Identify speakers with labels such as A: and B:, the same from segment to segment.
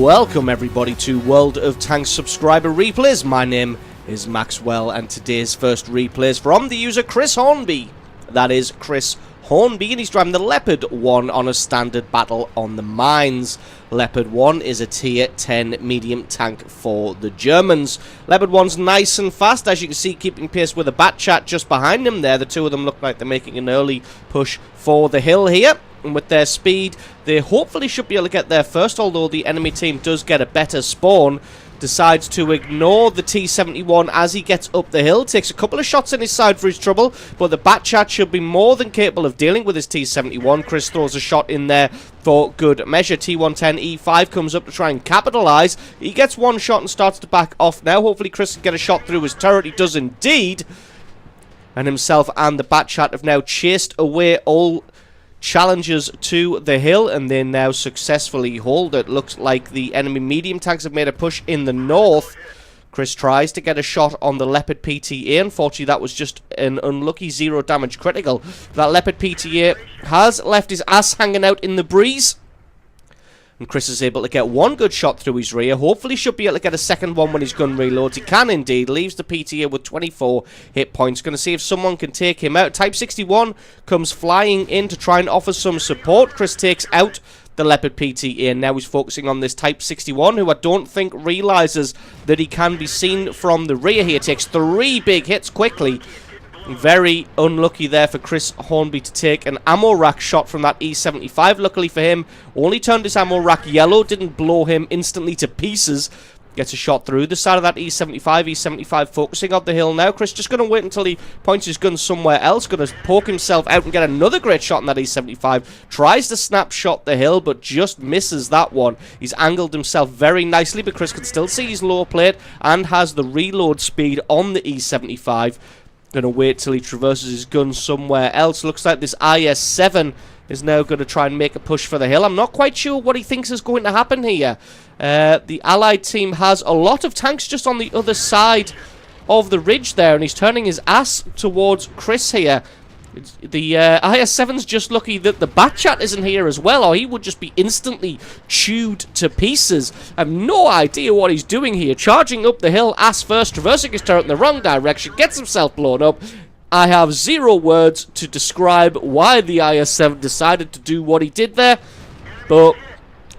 A: Welcome everybody to World of Tanks subscriber replays. My name is Maxwell and today's first replay is from the user Chris Hornby. That is Chris Hornby, and he's driving the Leopard 1 on a standard battle on the mines. Leopard 1 is a tier 10 medium tank for the Germans. Leopard 1's nice and fast, as you can see, keeping pace with a Batchat just behind him there. The two of them look like they're making an early push for the hill here. And with their speed, they hopefully should be able to get there first, although the enemy team does get a better spawn. Decides to ignore the T-71 as he gets up the hill. Takes a couple of shots in his side for his trouble, but the Batchat should be more than capable of dealing with his T-71. Chris throws a shot in there for good measure. T-110E5 comes up to try and capitalise. He gets one shot and starts to back off now. Hopefully Chris can get a shot through his turret. He does indeed. And himself and the Batchat have now chased away all challengers to the hill, and they now successfully hold it. Looks like the enemy medium tanks have made a push in the north. Chris tries to get a shot on the Leopard PTA. Unfortunately, that was just an unlucky 0 damage critical. That Leopard PTA has left his ass hanging out in the breeze, and Chris is able to get one good shot through his rear. Hopefully should be able to get a second one when his gun reloads. He can indeed. Leaves the PTA with 24 hit points. Going to see if someone can take him out. Type 61 comes flying in to try and offer some support. Chris takes out the Leopard PTA, and now he's focusing on this Type 61, who I don't think realises that he can be seen from the rear here. Takes 3 big hits quickly. Very unlucky there for Chris Hornby to take an ammo rack shot from that E75. Luckily for him, only turned his ammo rack yellow, didn't blow him instantly to pieces. Gets a shot through the side of that E75. E75 focusing on the hill now. Chris just going to wait until he points his gun somewhere else. Going to poke himself out and get another great shot on that E75. Tries to snapshot the hill, but just misses that one. He's angled himself very nicely, but Chris can still see his lower plate and has the reload speed on the E75. Gonna wait till he traverses his gun somewhere else. Looks like this IS-7 is now going to try and make a push for the hill. I'm not quite sure what he thinks is going to happen here. The Allied team has a lot of tanks just on the other side of the ridge there, and he's turning his ass towards Chris here. The IS-7's just lucky that the Batchat isn't here as well, or he would just be instantly chewed to pieces. I have no idea what he's doing here. Charging up the hill, ass first, traversing his turret in the wrong direction, gets himself blown up. I have 0 words to describe why the IS-7 decided to do what he did there, but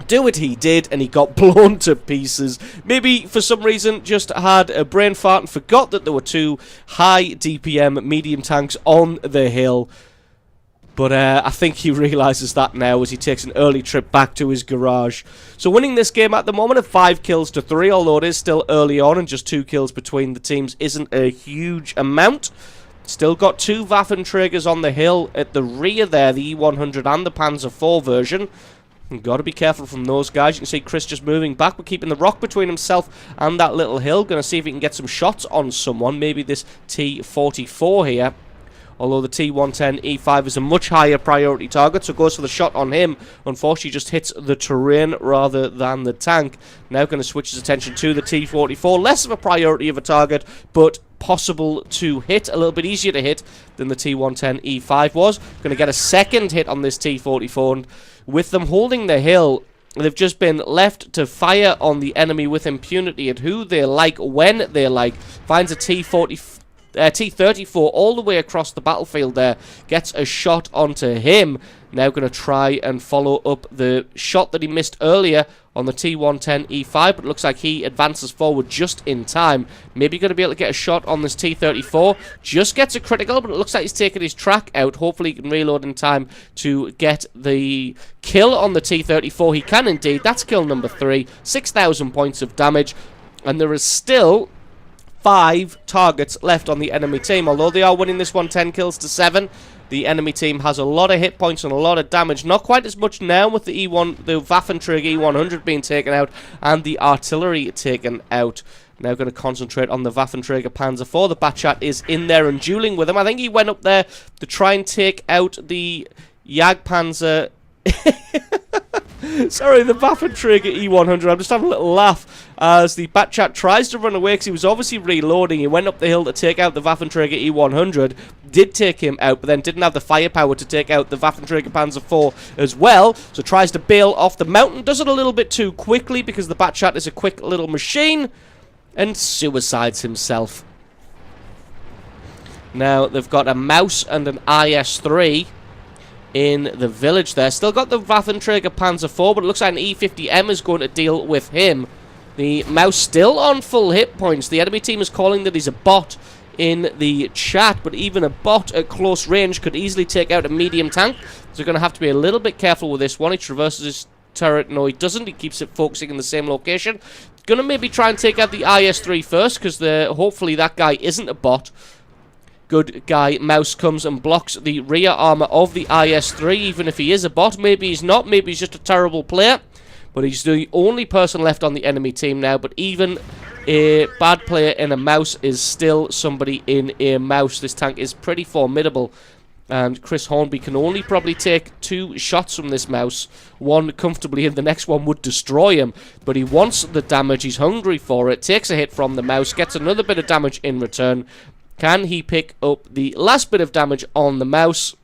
A: do it he did, and he got blown to pieces. Maybe for some reason just had a brain fart and forgot that there were 2 high DPM medium tanks on the hill. But I think he realises that now as he takes an early trip back to his garage. So winning this game at the moment of 5 kills to 3, although it is still early on and just 2 kills between the teams isn't a huge amount. Still got 2 Waffenträgers on the hill at the rear there, the E100 and the Panzer IV version. You've got to be careful from those guys. You can see Chris just moving back, but keeping the rock between himself and that little hill. Going to see if he can get some shots on someone. Maybe this T-44 here. Although the T-110E5 is a much higher priority target, so goes for the shot on him. Unfortunately, just hits the terrain rather than the tank. Now going to switch his attention to the T-44. Less of a priority of a target, but possible to hit. A little bit easier to hit than the T-110E5 was. Going to get a second hit on this T-44, and with them holding the hill, they've just been left to fire on the enemy with impunity at who they like, when they like. Finds a T-34 all the way across the battlefield there. Gets a shot onto him. Now going to try and follow up the shot that he missed earlier on the T-110E5, but it looks like he advances forward just in time. Maybe going to be able to get a shot on this T-34. Just gets a critical, but it looks like he's taken his track out. Hopefully he can reload in time to get the kill on the T-34. He can indeed. That's kill number 3. 6,000 points of damage, and there is still 5 targets left on the enemy team. Although they are winning this one 10 kills to 7, the enemy team has a lot of hit points and a lot of damage. Not quite as much now with the Waffenträger E100 being taken out and the artillery taken out. Now going to concentrate on the Waffenträger Panzer IV. The Batchat is in there and dueling with him. I think he went up there to try and take out the Jagdpanzer Sorry, the Waffenträger E100. I'm just having a little laugh as the Batchat tries to run away because he was obviously reloading. He went up the hill to take out the Waffenträger E100. Did take him out, but then didn't have the firepower to take out the Waffenträger Panzer IV as well. So tries to bail off the mountain. Does it a little bit too quickly because the Batchat is a quick little machine. And suicides himself. Now, they've got a Mouse and an IS-3 in the village there. Still got the Waffenträger Panzer IV, but it looks like an E50M is going to deal with him. The Mouse still on full hit points. The enemy team is calling that he's a bot in the chat, but even a bot at close range could easily take out a medium tank. So you're going to have to be a little bit careful with this one. He traverses his turret. No, he doesn't. He keeps it focusing in the same location. Gonna maybe try and take out the IS-3 first, because hopefully that guy isn't a bot. Good guy Mouse comes and blocks the rear armor of the IS-3, even if he is a bot. Maybe he's not. Maybe he's just a terrible player. But he's the only person left on the enemy team now. But even a bad player in a Mouse is still somebody in a Mouse. This tank is pretty formidable. And Chris Hornby can only probably take 2 shots from this Mouse. One comfortably, and the next one would destroy him. But he wants the damage. He's hungry for it. Takes a hit from the Mouse. Gets another bit of damage in return. Can he pick up the last bit of damage on the Mouse?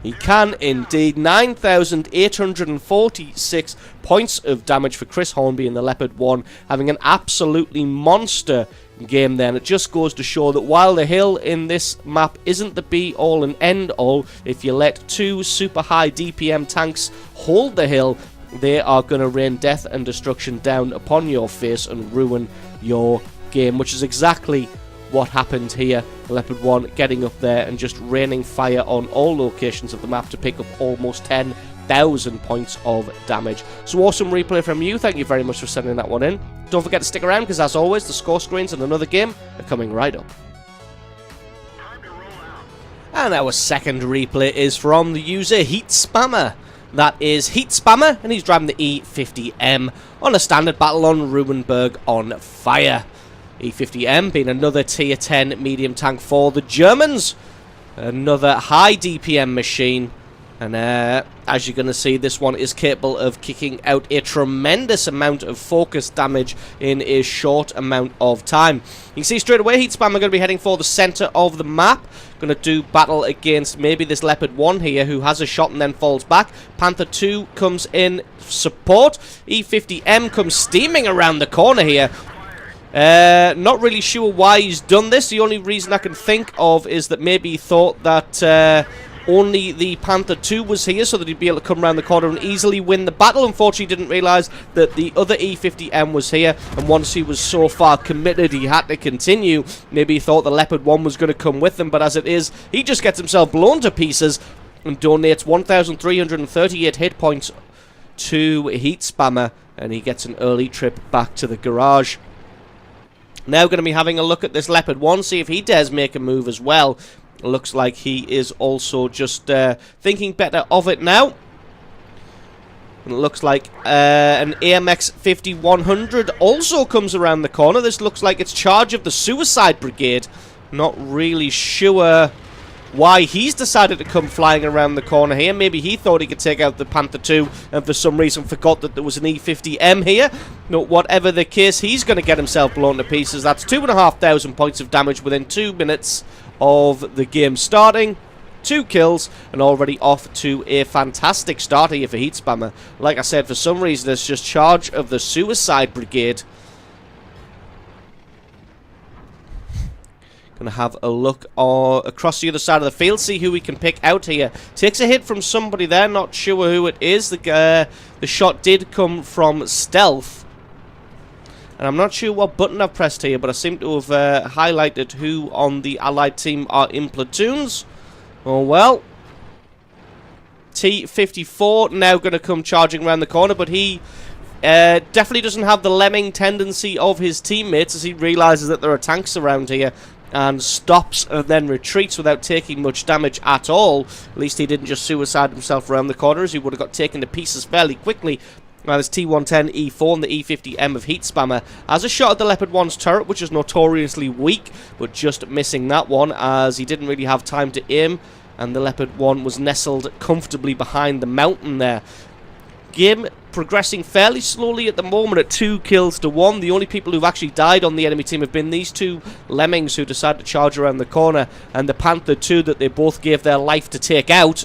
A: He can indeed. 9,846 points of damage for Chris Hornby in the Leopard 1. Having an absolutely monster game then. It just goes to show that while the hill in this map isn't the be-all and end-all, if you let 2 super high DPM tanks hold the hill, they are going to rain death and destruction down upon your face and ruin your game, which is exactly what happened here. Leopard 1 getting up there and just raining fire on all locations of the map to pick up almost 10,000 points of damage. So awesome replay from you. Thank you very much for sending that one in. Don't forget to stick around because, as always, the score screens and another game are coming right up. And our second replay is from the user Heat Spammer. That is Heat Spammer, and he's driving the E50M on a standard battle on Rubenberg on fire. E50M being another tier 10 medium tank for the Germans. Another high DPM machine. And as you're going to see, this one is capable of kicking out a tremendous amount of focus damage in a short amount of time. You can see straight away, Heat Spam are going to be heading for the center of the map. Going to do battle against maybe this Leopard 1 here, who has a shot and then falls back. Panther 2 comes in support. E50M comes steaming around the corner here. Not really sure why he's done this. The only reason I can think of is that maybe he thought that only the Panther 2 was here so that he'd be able to come around the corner and easily win the battle. Unfortunately, he didn't realise that the other E50M was here, and once he was so far committed, he had to continue. Maybe he thought the Leopard 1 was going to come with him, but as it is, he just gets himself blown to pieces and donates 1,338 hit points to Heat Spammer, and he gets an early trip back to the garage. Now going to be having a look at this Leopard 1, see if he dares make a move as well. Looks like he is also just thinking better of it now. And it looks like an AMX 5100 also comes around the corner. This looks like it's charge of the Suicide Brigade. Not really sure why he's decided to come flying around the corner here. Maybe he thought he could take out the Panther 2 and for some reason forgot that there was an E50M here. No, whatever the case, he's going to get himself blown to pieces. That's 2,500 points of damage within 2 minutes of the game starting. 2 kills and already off to a fantastic start here for Heat Spammer. Like I said, for some reason it's just charge of the Suicide Brigade. Gonna have a look across the other side of the field, see who we can pick out here. Takes a hit from somebody there, not sure who it is. The shot did come from Stealth. And I'm not sure what button I've pressed here, but I seem to have highlighted who on the Allied team are in platoons. Oh well. T-54 now going to come charging around the corner, but he definitely doesn't have the lemming tendency of his teammates as he realises that there are tanks around here and stops and then retreats without taking much damage at all. At least he didn't just suicide himself around the corner, as he would have got taken to pieces fairly quickly. Now this T110E4 and the E50M of Heat Spammer has a shot at the Leopard 1's turret, which is notoriously weak, but just missing that one as he didn't really have time to aim and the Leopard 1 was nestled comfortably behind the mountain there. Game progressing fairly slowly at the moment at 2 kills to 1. The only people who've actually died on the enemy team have been these 2 lemmings who decided to charge around the corner, and the Panther 2 that they both gave their life to take out.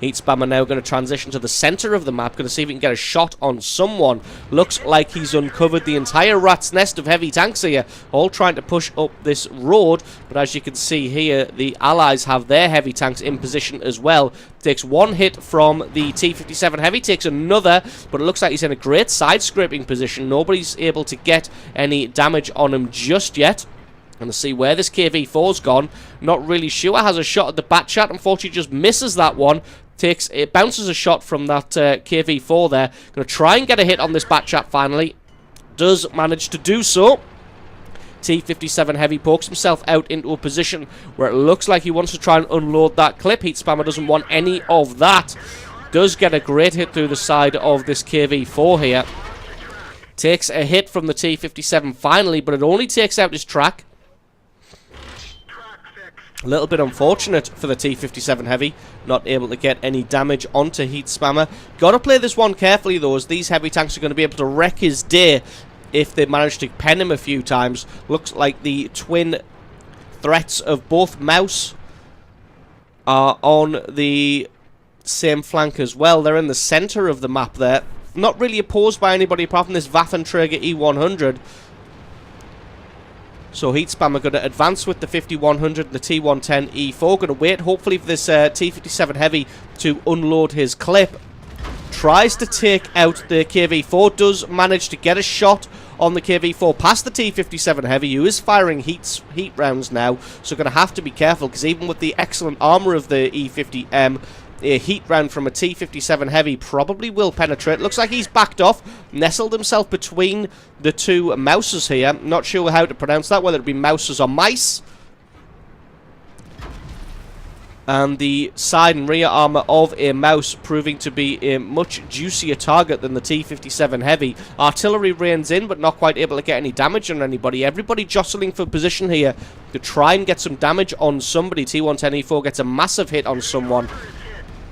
A: Heat Spammer now going to transition to the center of the map, going to see if he can get a shot on someone. Looks like he's uncovered the entire rat's nest of heavy tanks here, all trying to push up this road, but as you can see here, the allies have their heavy tanks in position as well. Takes 1 hit from the T-57 Heavy, takes another, but it looks like he's in a great side-scraping position. Nobody's able to get any damage on him just yet. And to see where this KV-4's gone, not really sure. Has a shot at the bat chat, unfortunately just misses that one. It bounces a shot from that KV-4 there. Going to try and get a hit on this bat chat finally. Does manage to do so. T-57 Heavy pokes himself out into a position where it looks like he wants to try and unload that clip. Heat Spammer doesn't want any of that. Does get a great hit through the side of this KV-4 here. Takes a hit from the T-57 finally, but it only takes out his track. A little bit unfortunate for the T-57 Heavy, not able to get any damage onto Heat Spammer. Got to play this one carefully though, as these heavy tanks are going to be able to wreck his day if they manage to pen him a few times. Looks like the twin threats of both Mouse are on the same flank as well. They're in the center of the map there. Not really opposed by anybody apart from this Waffenträger E100. So Heat Spammer going to advance with the 5100 and the T110E4. Going to wait hopefully for this T57 Heavy to unload his clip. Tries to take out the KV-4. Does manage to get a shot on the KV-4 past the T57 Heavy, who is firing heat rounds now. So going to have to be careful, because even with the excellent armor of the E50M, a heat round from a T-57 Heavy probably will penetrate. Looks like he's backed off, nestled himself between the 2 mouses here. Not sure how to pronounce that, whether it be mouses or mice. And the side and rear armor of a mouse proving to be a much juicier target than the T-57 Heavy. Artillery reins in, but not quite able to get any damage on anybody. Everybody jostling for position here to try and get some damage on somebody. T110E4 gets a massive hit on someone.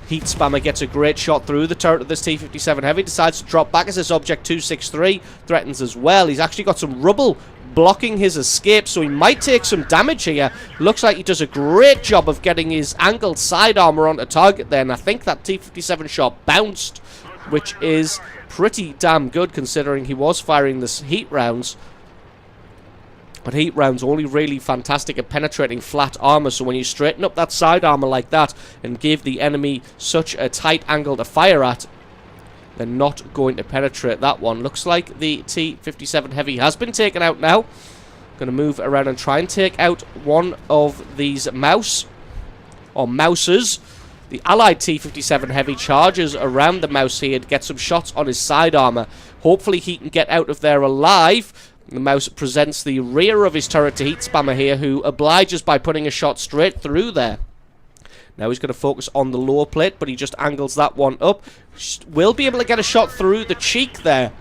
A: Heat Spammer gets a great shot through the turret of this T-57 Heavy. Decides to drop back as this Object 263 threatens as well. He's actually got some rubble blocking his escape, so he might take some damage here. Looks like he does a great job of getting his angled side armor onto target there, and I think that T-57 shot bounced, which is pretty damn good considering he was firing this heat rounds. But heat rounds only really fantastic at penetrating flat armor, so when you straighten up that side armor like that and give the enemy such a tight angle to fire at, they're not going to penetrate that one. Looks like the T-57 Heavy has been taken out now. Going to move around and try and take out one of these mouses. The allied T-57 Heavy charges around the mouse here to get some shots on his side armor. Hopefully he can get out of there alive. The mouse presents the rear of his turret to Heat Spammer here, who obliges by putting a shot straight through there. Now he's going to focus on the lower plate, but he just angles that one up. Will be able to get a shot through the cheek there.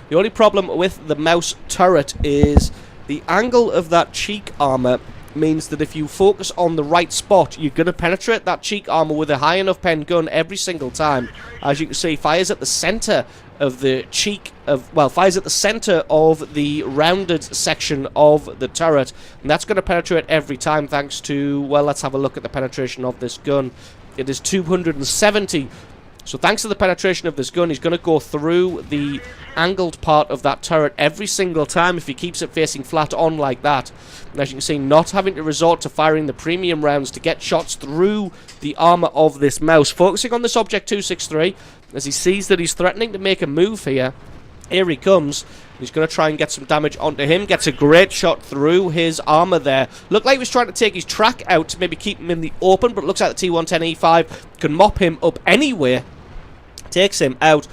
A: The only problem with the mouse turret is the angle of that cheek armor means that if you focus on the right spot, you're going to penetrate that cheek armor with a high enough pen gun every single time. As you can see, fires at the center of the cheek of, well, fires at the center of the rounded section of the turret, and that's going to penetrate every time thanks to, well, let's have a look at the penetration of this gun. It is 270. So thanks to the penetration of this gun, he's going to go through the angled part of that turret every single time if he keeps it facing flat on like that. And as you can see, not having to resort to firing the premium rounds to get shots through the armor of this mouse. Focusing on this Object 263 as he sees that he's threatening to make a move here. Here he comes. He's going to try and get some damage onto him. Gets a great shot through his armor there. Looked like he was trying to take his track out to maybe keep him in the open, but it looks like the T110E5 can mop him up anyway. Takes him out.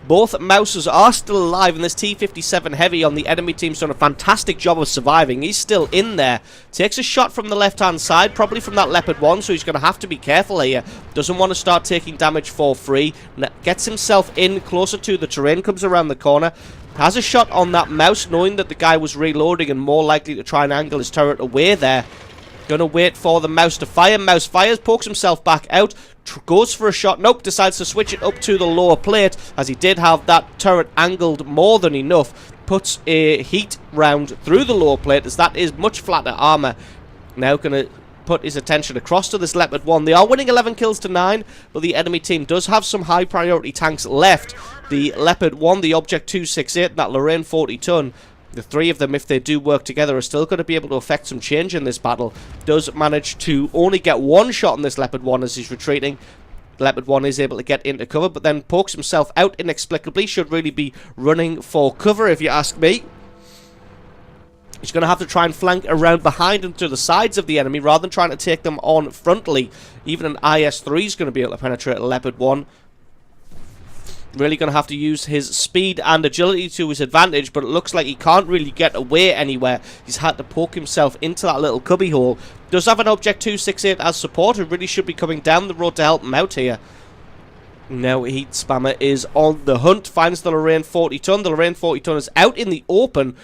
A: Both mouses are still alive, and this T-57 Heavy on the enemy team's done a fantastic job of surviving. He's still in there. Takes a shot from the left-hand side, probably from that Leopard 1, so he's going to have to be careful here. Doesn't want to start taking damage for free. Gets himself in closer to the terrain, comes around the corner. Has a shot on that mouse, knowing that the guy was reloading and more likely to try and angle his turret away there. Gonna wait for the mouse to fire. Mouse fires, pokes himself back out, goes for a shot. Nope, decides to switch it up to the lower plate, as he did have that turret angled more than enough. Puts a heat round through the lower plate, as that is much flatter armor. Now gonna put his attention across to this Leopard 1. They are winning 11 kills to 9, but the enemy team does have some high priority tanks left. The Leopard 1, the Object 268, and that Lorraine 40 ton. The three of them, if they do work together, are still going to be able to affect some change in this battle. Does manage to only get one shot on this Leopard 1 as he's retreating. Leopard 1 is able to get into cover, but then pokes himself out inexplicably. Should really be running for cover, if you ask me. He's going to have to try and flank around behind and to the sides of the enemy, rather than trying to take them on frontally. Even an IS-3 is going to be able to penetrate a Leopard 1. Really going to have to use his speed and agility to his advantage, but it looks like he can't really get away anywhere. He's had to poke himself into that little cubby hole. Does have an Object 268 as support, who really should be coming down the road to help him out here. Now Heat Spammer is on the hunt, finds the Lorraine 40 ton. The Lorraine 40 ton is out in the open.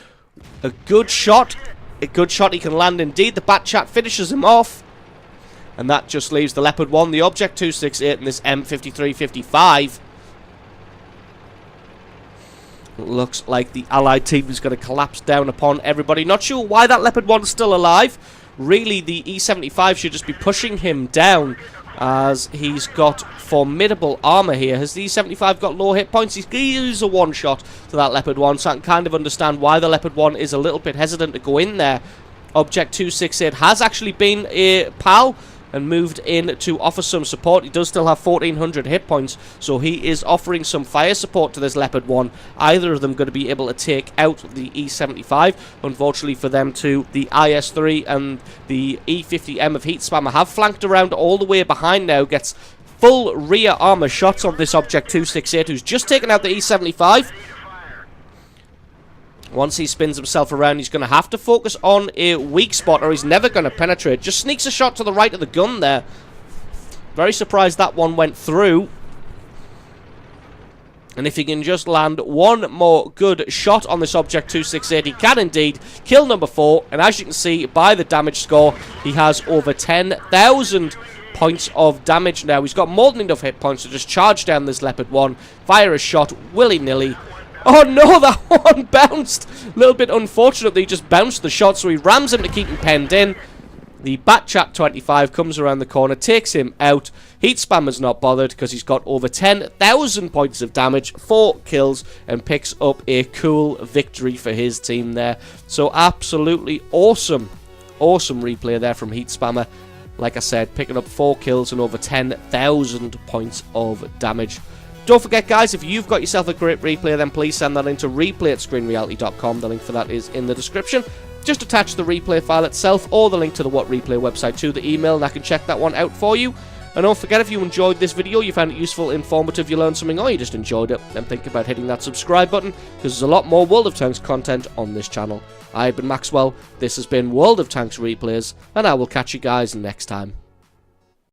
A: A good shot. A good shot he can land indeed. The Bat Chat finishes him off. And that just leaves the Leopard 1, the Object 268, and this M5355. Looks like the Allied team is going to collapse down upon everybody. Not sure why that Leopard 1 is still alive. Really, the E75 should just be pushing him down, as he's got formidable armor here. Has the E75 got low hit points? He's a one-shot to that Leopard 1, so I can kind of understand why the Leopard 1 is a little bit hesitant to go in there. Object 268 has actually been a pal and moved in to offer some support. He does still have 1400 hit points, so he is offering some fire support to this Leopard 1. Either of them going to be able to take out the E75. Unfortunately for them too, the IS-3 and the E50M of Heat Spammer have flanked around all the way behind now. Gets full rear armor shots on this Object 268, who's just taken out the E75. Once he spins himself around, he's going to have to focus on a weak spot, or he's never going to penetrate. Just sneaks a shot to the right of the gun there. Very surprised that one went through. And if he can just land one more good shot on this Object 268, he can indeed kill number 4. And as you can see by the damage score, he has over 10,000 points of damage now. He's got more than enough hit points to just charge down this Leopard 1, fire a shot willy-nilly. Oh no, that one bounced. A little bit unfortunate that he just bounced the shot, so he rams him to keep him penned in. The Bat Chat 25 comes around the corner, takes him out. Heat Spammer's not bothered because he's got over 10,000 points of damage, 4 kills, and picks up a cool victory for his team there. So absolutely awesome, awesome replay there from Heat Spammer. Like I said, picking up 4 kills and over 10,000 points of damage. Don't forget, guys, if you've got yourself a great replay, then please send that into replay@screenreality.com. The link for that is in the description. Just attach the replay file itself or the link to the What Replay website to the email, and I can check that one out for you. And don't forget, if you enjoyed this video, you found it useful, informative, you learned something, or you just enjoyed it, then think about hitting that subscribe button, because there's a lot more World of Tanks content on this channel. I've been Maxwell, this has been World of Tanks Replays, and I will catch you guys next time.